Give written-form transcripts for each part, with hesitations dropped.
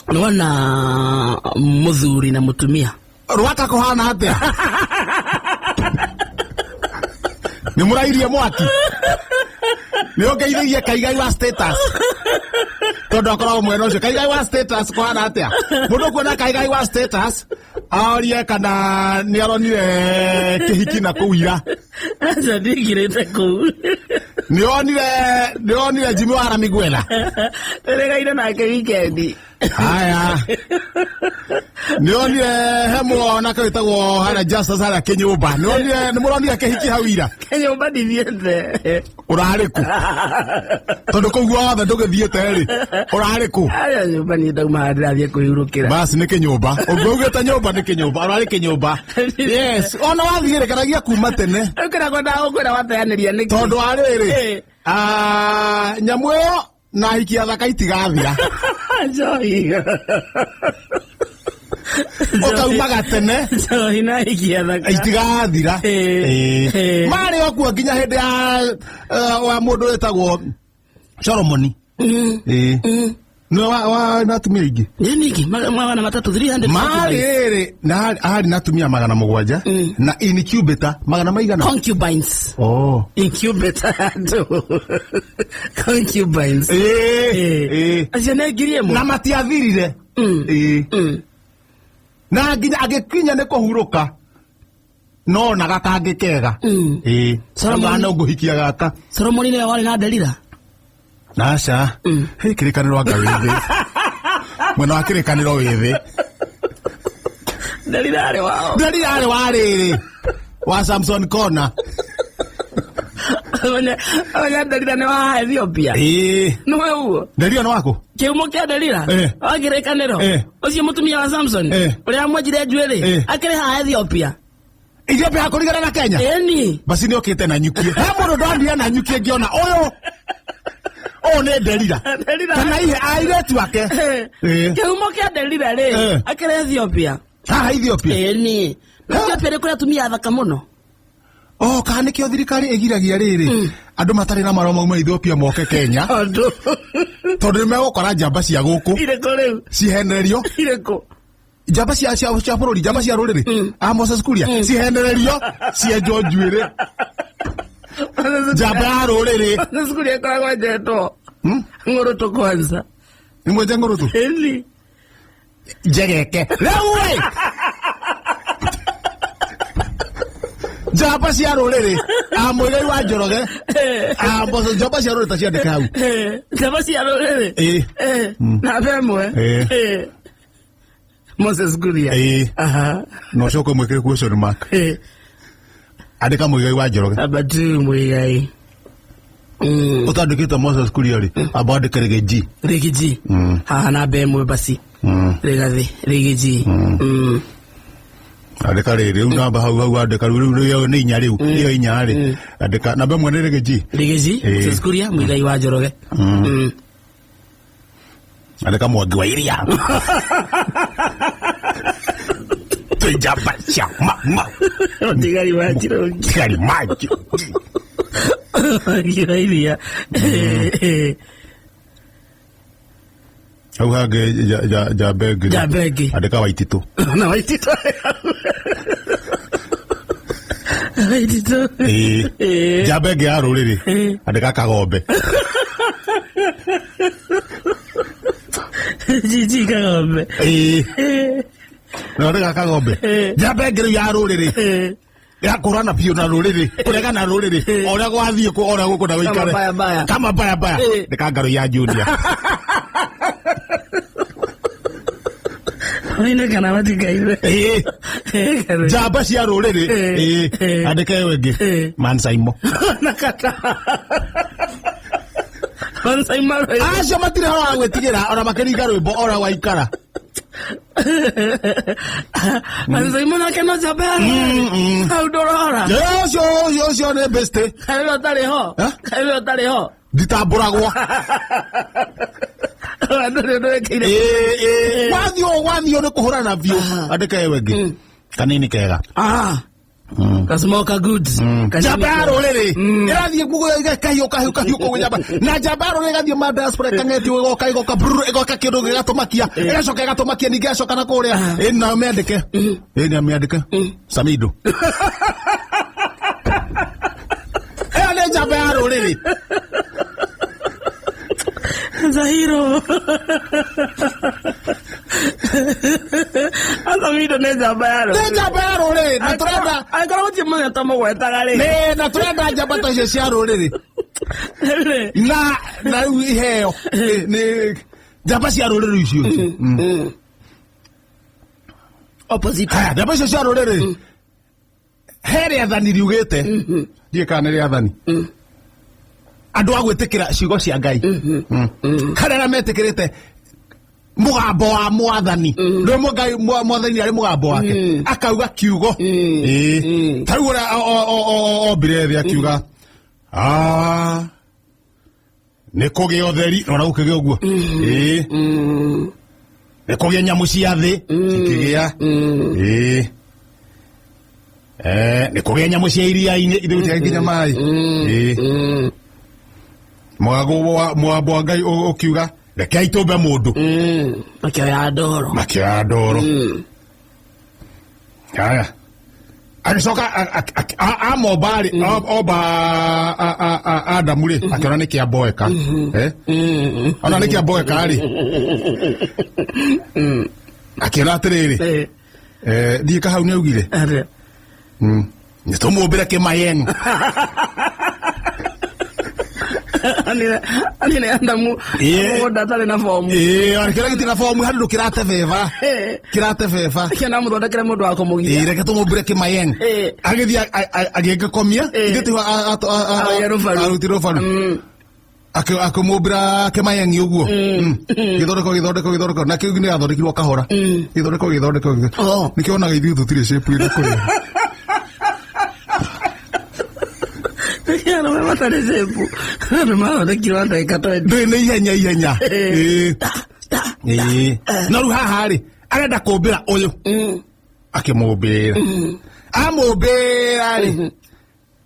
Nona muthuri na mutumia rwaka kuhana atia ni murairie mwaki ni ongeithirie kaigai wa status todo akoragwo mwena ucio kaigai wa status kuhana atia mundu kuona kaigai wa status arie kana ni aronire kihiki na kuira acha ndigirite ku ni onire Jimmy wa Miguela regaire na ke weekend haya ni onire hemo na kaitagwo hana justice hana Kenyumba ni muronire kihiki hawira Kenyumba dithiete urariku tondu kugwa othe ndugithiete ri urariku aya nyumba ni ndauma ndathie kuhurukira basi ni Kenyumba ugugite nyumba ni Kenyumba urari Kenyumba yes ona wathire karagia kuma tene ukira kwenda ukwira wateaniria niki tondu ariri nyamu yo na hikia thaka itigathira joy ukaumaga tene joy na hikia thaka itigathira mari okuo nginya hindi ya wa mundu wetagwo Solomon no wa natumia ingi niki mwana matatu 300 mari na ari natumia 700 na incubator 100 concubines incubator concubines asiane girie mo na matiathirire na nginya agikinya ne kuhuruka no na gatangikega Solomon no nguhikia gaka Solomon ni wale na Delila Nasha he kirikaniro agawithi mwena wa kirikaniro withi Delila ari wariri wa Samson Kona Onya Delila ni wa Ethiopia Nwe uo Delila no wako Kiumo kia Delila Kirikaniro Ucio mutumia wa Samson Uria amwajire njuiri akiri ha Ethiopia Ethiopia hakurigana na Kenya Eni basi ni okite na nyukie he mundu ndandia na nyukie ngiona uyu ne Delila kana ihe airetu ake kiumo kia Delila ri akiri Ethiopia Ethiopia eni Ethiopia ri kuria tumia thaka muno kana kio thirikari igiragia riri andu matari na maromo ma Ethiopia moke Kenya tondu megukora njamba cia guku ireko riu cihenererio ireko njamba cia bururi njamba cia ruriri Moses Kuria cihenererio cienjo njuire njamba ya ruriri Moses Kuria koragwo njetwo ngurutu kwanza ni mwenje ngurutu eli jegeke lewe njamba cia ruriri mwirei wa Njoroge mboco njamba cia ruriri ta ciandika hau njamba cia ruriri na bemwe Moses Kuria no coke mwikire question mark andika mwirei wa Njoroge abatu mwigai utandikite Moses Kuria ri abandike Rigiji haha na bemwe basi Rigiji andika riri namba hau andika riu ni inya riu iyo inya ri andika na bemwe ni Rigiji Moses Kuria mwigai wa Njoroge andika Mwangi wa Iria tujamba cha mama tigari wa Njoroge tigari maji Iria au hage Jabegi andika Waititu na Waititu Jabegi ya ruriri andika Kagombe Jiji Kagombe no andika Kagombe Jabegi ya ruriri ya kurana pio na ruriri kurega na ruriri oria gwathie ku oria guku na wikare kama baya ndika Ngaro ya Junior Oina kana matigaire njamba cia ruriri andika wengi Mansaimo nakata Mansaimo acio matire hora gwetigira ora makiriga rwimbo ora waikara Mansaimo na kena jaba au dorora yo ne beste kailo tare ho ditamburagwa wathio ni kuhurana vio andika wengi kanini kega Kasmoka goods. Njamba ya rũrĩrĩ ĩrathiĩ kahiũka njamba na njamba ya rũrĩrĩ ĩgathiĩ ma diaspora kang'eti igoka igoka kĩndũ gĩgatũmakia ĩgacoka ĩgatũmakia ningĩ ĩgacoka na kũrĩa ĩni nayo mĩandĩke ĩni mĩandĩke Samido ĩyo nĩ njamba ya rũrĩrĩ Zahiro. Samido nĩ njamba ya rũrĩrĩ. Nĩ njamba ya rũrĩrĩ na tũrenda akorwo ti mũnya ta mũgwetaga rĩ. Na tũrenda njamba ta icio cia rũrĩrĩ na rĩu iheo nĩ njamba cia rũrĩrĩ icio opposite. Njamba icio cia rũrĩrĩ he rĩathani riugĩte ndiĩ kana nĩ rĩathani andũ a gwĩtĩkĩra ciugo cia Ngai karĩa metĩkĩrĩte mugambo wa mwathani rĩu mwathani arĩ mugambo wake akauga kiugo tarĩu ũrĩa ombire thĩ akiuga nĩ kũgĩa ũtheri na ũkĩgĩa ũguo nĩ kũgĩa nyamũ cia thĩ cikĩgĩa nĩ kũgĩa nyamũ cia iria-inĩ ithuĩ gũtiga nginya maĩ mugambo wa Ngai ũkiuga rekei tũmbe mũndũ makĩoya ndoro haya agĩcoka amomba rĩ omba Adamu rĩ akĩona nĩ kĩamboeka ona nĩ kĩamboeka rĩ akĩona atĩrĩrĩ ndiĩka hau nĩ augire nĩ tũmũmbĩre kĩmayeng anine Adamu ndatarĩ na fomu kĩrĩa gĩtirĩ na fomu handũ kĩrate beba kĩana mũthondekere mũndũ wa kũmũgia reke tũmũmbĩre kĩmayeng agĩthiĩ agĩkomia igĩtiho arutirwo baru akĩmũmbĩra kĩmayengi ũguo gĩthondeko na kĩu nĩ gathondekirwo kahora gĩthondeko nĩkĩonaga ithuĩ tũtirĩ shape ĩrĩa kũrĩa Ano me mata de sepu. Ano me de kilo anda ikato. Nĩ ihenya. Na rĩu haha rĩ arenda kũmbĩra ũyũ. Akĩmũmbĩra. Amũmbĩra rĩ.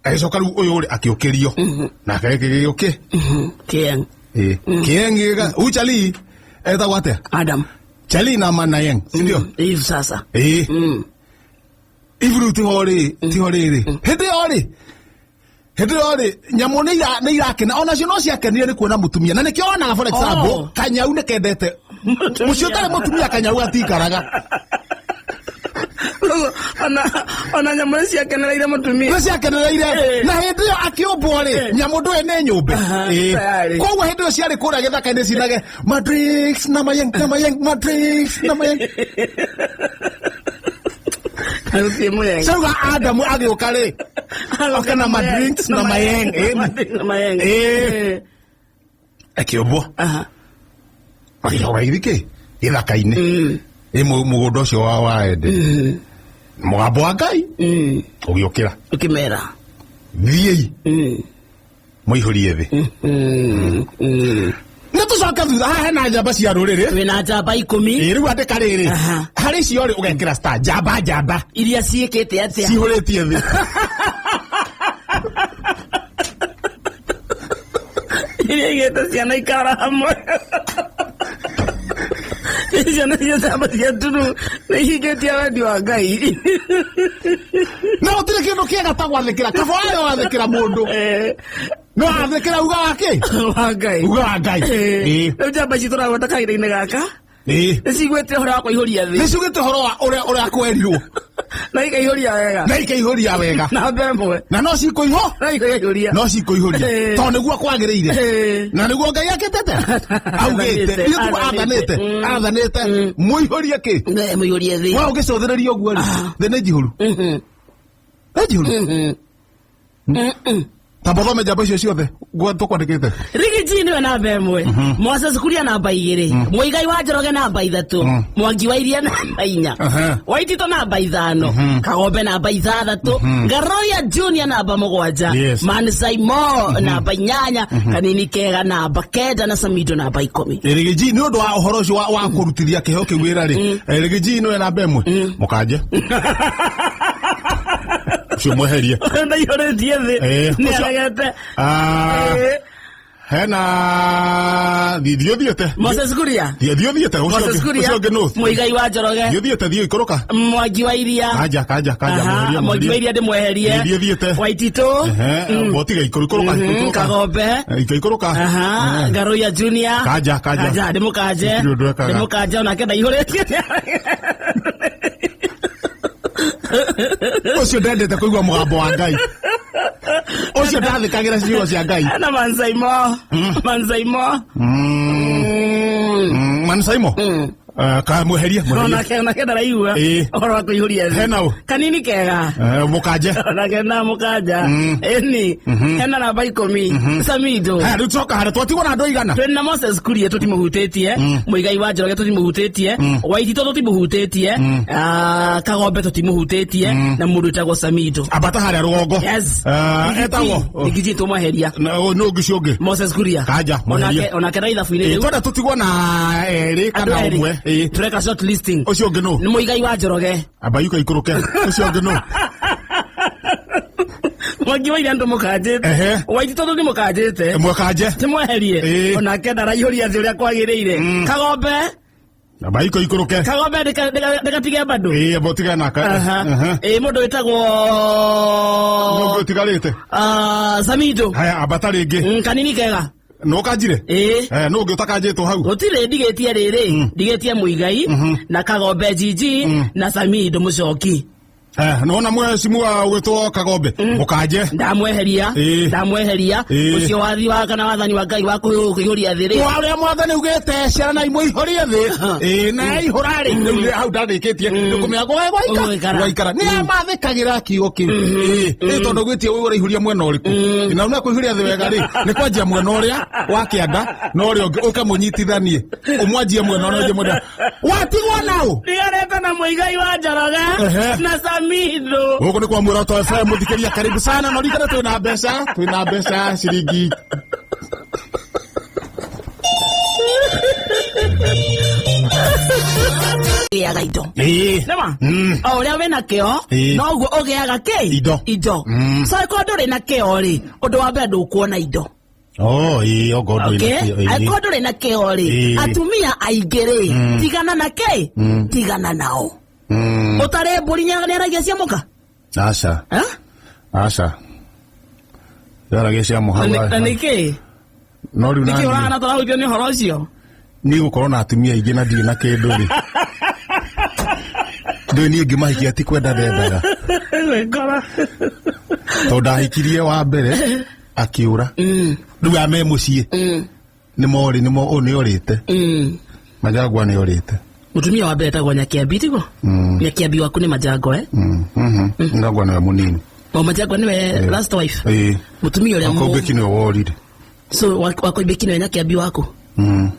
Agĩcoka rĩu ũyũ rĩ akĩũkĩrio. Na akĩgĩũkĩ. Kĩeng. Kĩeng uchali etagwo atĩa? Adam. Chali na Manayeng. Ndio. Eve sasa. Eve rĩu tiho rĩrĩ. Hĩndĩ ĩyo rĩ nyamũ nĩ irakena ona cio no ciakenire nĩ kuona mũtumia na nĩkĩo onaga for example Kanyau nĩ kendete mũcio ũtarĩ mũtumia Kanyau atikaraga ona nyamũ nĩ ciakenereire mũtumia na hĩndĩ ĩyo akĩũmbwo rĩ nyamũ ndũĩ nĩ nyũmbe koguo hĩndĩ ĩyo ciarĩ kũrĩa gĩthaka-inĩ cinage Madrix na Mayeng Sauga Adamu agĩũka rĩ oka na Madrix na Mayeng akĩũmbwo agĩcoka gĩthikĩ gĩthaka-inĩ mũgũnda ũcio wa ende mũgambo wa Ngai ũgĩũkĩra ũkĩmera thiĩi mũihũrie thĩ nĩ tũcoka thutha haha hena njamba cia rũrĩrĩ wĩna njamba 10 rĩu andĩka rĩrĩ harĩ icio rĩ ũgekĩra star njamba iria ciĩkĩte atĩa cihũrĩtie thĩ iria igĩte ciana ikara hamwe ciana cia njamba cia tunu nĩ ihingĩtie wendi wa Ngai na gũtirĩ kĩndũ kĩega ta gwathĩkĩra kaba warĩ wathĩkĩra mũndũ no athĩkĩra uga wa Ngai rĩu njamba ici tũragweta kahinda-inĩ gaka nĩ cigwĩte ũhoro wa kũihũria thĩ nĩ cigwĩte ũhoro wa ũrĩa kwerirwo na ikaihũria wega na mbemwe na no cikũihwo tondũ nĩguo kwagĩrĩire na nĩguo Ngai akĩtete augĩte athanĩte mũihũrie kĩ mũihũrie thĩ wa ũgĩcũthĩrĩria ũguo rĩ thĩ nĩ njihũru Tabothome njamba icio ciothe tũkwandĩkĩte Rigiji nĩwe namba 1 Moses Kuria namba 2 Muigai wa Njoroge namba 3 Mwangi wa Iria namba 4 Waitito namba 5 Kagombe namba 6 Ngaroya Junior namba 7 Manisai Mo namba 8 Kanini Kega namba 9 na Samido namba 10 Rigiji nĩ ũndũ wa ũhoro ũcio wa kũrutithia kĩheo kĩu wĩra rĩ Rigiji nĩwe namba 1 mũkanje cio mweherie ndaihoretie thi ni aragete hena thiothiete Moses Kuria thiothiete ucio ngeno muigai wa Njoroge thiothiete thio ikoroka Mwangi wa Iria kaja Mwangi wa Iria ndimweherie thiothiete Waitito botiga ikoroka Kagombe ikoroka Garoya Junior kaja ndimukaje onake ndaihoretie ucio ndendete kuigua mugambo wa Ngai ucio ndathikagira ciugo cia Ngai na Mansaimo ka mweherie onake ndaraigua ohoro wa kuihuria hena kanini kega mukaje onake na mukaja eni hena namba 10 Samido riu coka hara twatigwo na andu igana twina Moses Kuria tutimuhutĩtie Muigai wa Njoroge tutimuhutĩtie Waitito tutimuhutĩtie Kagombe tutimuhutĩtie na mundu etagwo Samido abata haria rugongo etagwo ngiji tumweheria no ngicio Moses Kuria kaja onake na ithabu-inĩ rĩu twenda tutigwo na eri kana umwe tureka short listing ucio ngeno ni Muigai wa Njoroge abayuka ikoroke ucio ngeno Mwangi wa Iria ndumukanjite Waitito ndimukajite mwakaje timweherie onake ndaraihũria thĩ ũrĩa kwagĩrĩire Kagombe abayuka ikoroke Kagombe ndĩgatige bado botiga naka mũndũ wĩtagwo no tigarite Samido haya abata ringi kanini kega no kanjire no ngi utakanjitwo hau gutire ndigetie rĩrĩ ndigetie Muigai na Kagombe Jiji na Samido Mucoki nona mwecimu wa gwitwo Kagombe mukaje ndamweheria ucio wathi wa kana wathani wa Ngai wa kuihuria thiri uria mwathani ugite ciana imuihurie thi na ihurari hau ndandikitie ndukumyago waikara ni amathikagira kiugo kiu tondu gwitie ugura ihuria mwena uriku na una kuihuria thi wega ri ni kwanjia mwena uria wa kianda no uri ukamunyitithanie umwanjie mwena uria mwena watigwo nao niareta na Muigai wa Njoroge na Samido huko ni kwa Murato FM muthikiria karibu sana na rikana twina mbeca ciringi yaga indo nema uria wena kio noguo ugiaga indo so ko nduri na kio ri undu wa mbere ndukuona indo ogondo nduri na kio ri atumia aingiri tigana na tigana nao utare mburi nyaragia cia muka aca yaragia cia muka na niki no riu niki urana tarahuthio ni horo ucio ni gukorwo na atumia ingi na ndiri na kindu ri ndu ni ngimahikia ti kwenda ndendaga wekora to ndahikirie wa mbere akiura riu ame mucii ni orite Majagwa ni orite mutumia wa mbere tagwo Nyakiambi tigo Nyakiambi waku ni Majagwa Ngagwa ni munini Majagwa niwe last wife mutumia uria Wakoibeki ni worire so Wakoibeki ni Nyakiambi wako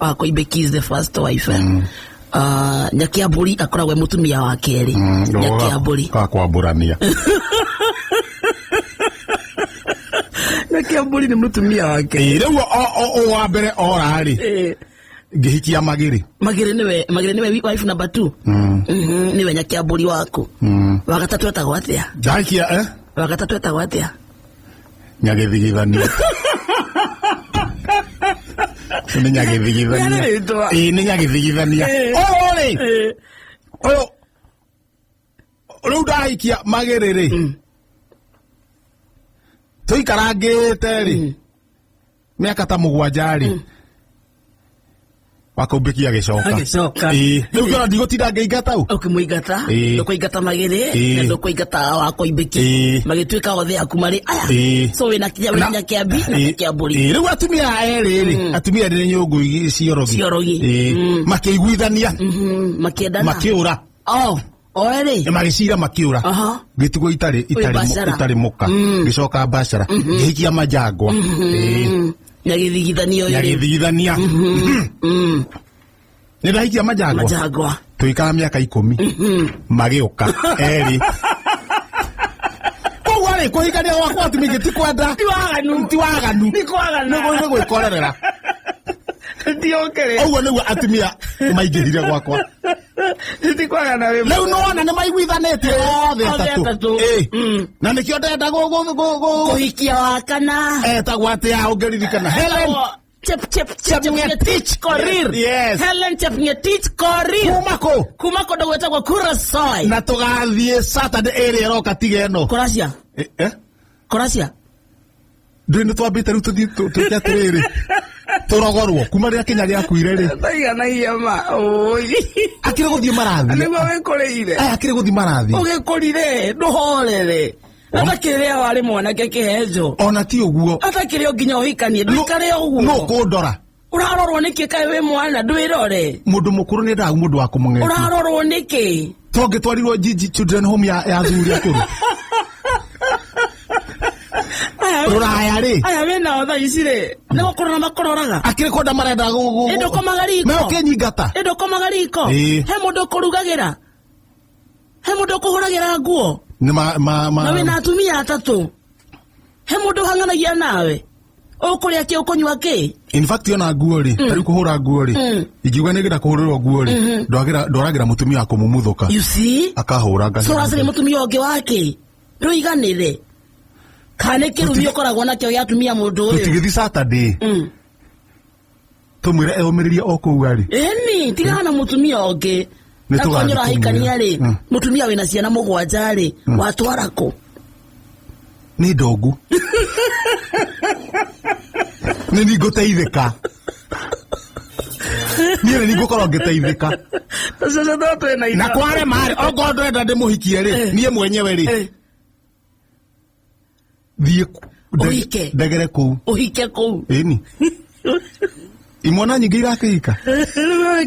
Wakoibeki is the first wife Nyakiamburi akoragwo mutumia wa keri Nyakiamburi kwamburania Nyakiamburi ni mutumia wake riu wa mbere orari ngihikia Magiri niwe wife number 2 niwe Nyakiamburi wako wa gatatu etagwo atia jakia wa gatatu etagwo atia Nyagithigithania ni nyagithigithania ori oyo riu ndahikia Magiri ri tuikarangite ri miaka ta 7 ri Wakoibeki agicoka riu ngora ndigutinda ngeingata u ukimwingata ndukuingata Magiri ndukuingata Wakoibeki magituika othe aku mari aya so wina Nyakiambi na Nyakiamburi riu atumia eri atumia ndi nyungu ciorogi makiiguithania makiura oere magicira makiura gitugo itari muka gicoka Mbacara gihikia Majagwa Nyagithigithania ni ndahikia Majagwa tuikara miaka 10 magiuka eri kogwari kuhikania wakwa atumia tikwenda tiwaganu ni gwikorerera ndiokere oguo niguo atumia maingirire gwakwa Ndikwagana nawe. Leo nona nĩ maiguithanĩtie othe atatũ. Na nĩkĩo ndenda kuhikia wa kana. Etagwo atĩa ũngĩririkana? Helen Chepngetich Korir. Yes. Helen Chepngetich Korir. Kuma kũndũ gwĩtagwo Kurasoi. Na tũgathiĩ Saturday ĩrĩa ĩroka tiga ĩno. Kuracia. Kuracia. Ndĩ nĩ twambĩte rĩu tũthiĩ atĩrĩrĩ. Tũrogorwo kuma rĩrĩa Kenya rĩakuire rĩ. Ndaiganagia ma. Oi. Akĩrĩ gũthiĩ marathi. Nĩguo wĩkũrĩire. Akĩrĩ gũthiĩ marathi. Ũgĩkũrire ndũhorere. Atakĩrĩa warĩ mwanake kĩhenjo. Ona ti ũguo. Atakĩrĩa nginya ũhikanie ndũikare ũguo. No kũndora. Ũrarorwo nĩkĩ kaĩ wĩ mwana ndwĩrore. Mũndũ mũkũrũ nĩ ndaga mũndũ wa kũmũng'etia. Ũrarorwo nĩkĩ. Tũngĩtwarirwo Gigi Children Home ya athuri akũrũ. Rũraya rĩ. Aya wĩna otha ici rĩ. Nĩ gũkorwo makororaga. Akĩrĩ kũnda marenda Ndokomaga riko. Me ũkĩnyingata. Ndokomaga riko. He mũndũ kũrugagĩra. He mũndũ kũhũragĩra nguo. Na wĩna atumia atatũ. He mũndũ hang'anagia nawe. Ũkũrĩa kĩ ũkũnyua kĩ? In fact yona nguo rĩ. Tarĩ kũhũra nguo rĩ. Ingiuga nĩ gĩra kũhũrĩrwo nguo rĩ. Ndoragĩra mũtumia akũmumuthũka. You see? Akahũra ngaci. So racĩrĩ mũtumia ũngĩ wake. Ndũiganĩre. Kane kĩrumi ũkoragwo nakĩo gĩa atumia mũndũ ũyũ. Tũtigĩthi Saturday. Tũmwĩre eũmĩrĩrie o kũu arĩ. Ĩni tigana na mũtumia ũngĩ. Nakonyora hikania rĩ. Mũtumia wĩna ciana mũgwanja rĩ. Watwara kũ? Nĩ ndongu. Nĩ ningũteithĩka. Niĩ nĩ ngũkorwo ngĩteithĩka. Na kware marĩ ongo ndwenda ndĩmũhikie rĩ. Niĩ mwenyewe rĩ. Thiĩ uhike ndegere kũu. Uhike kũu. Ĩni. Imwana nyingĩ irakĩhika.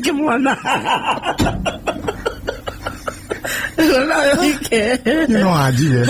Kĩmwana. Ona uhike. No anjire.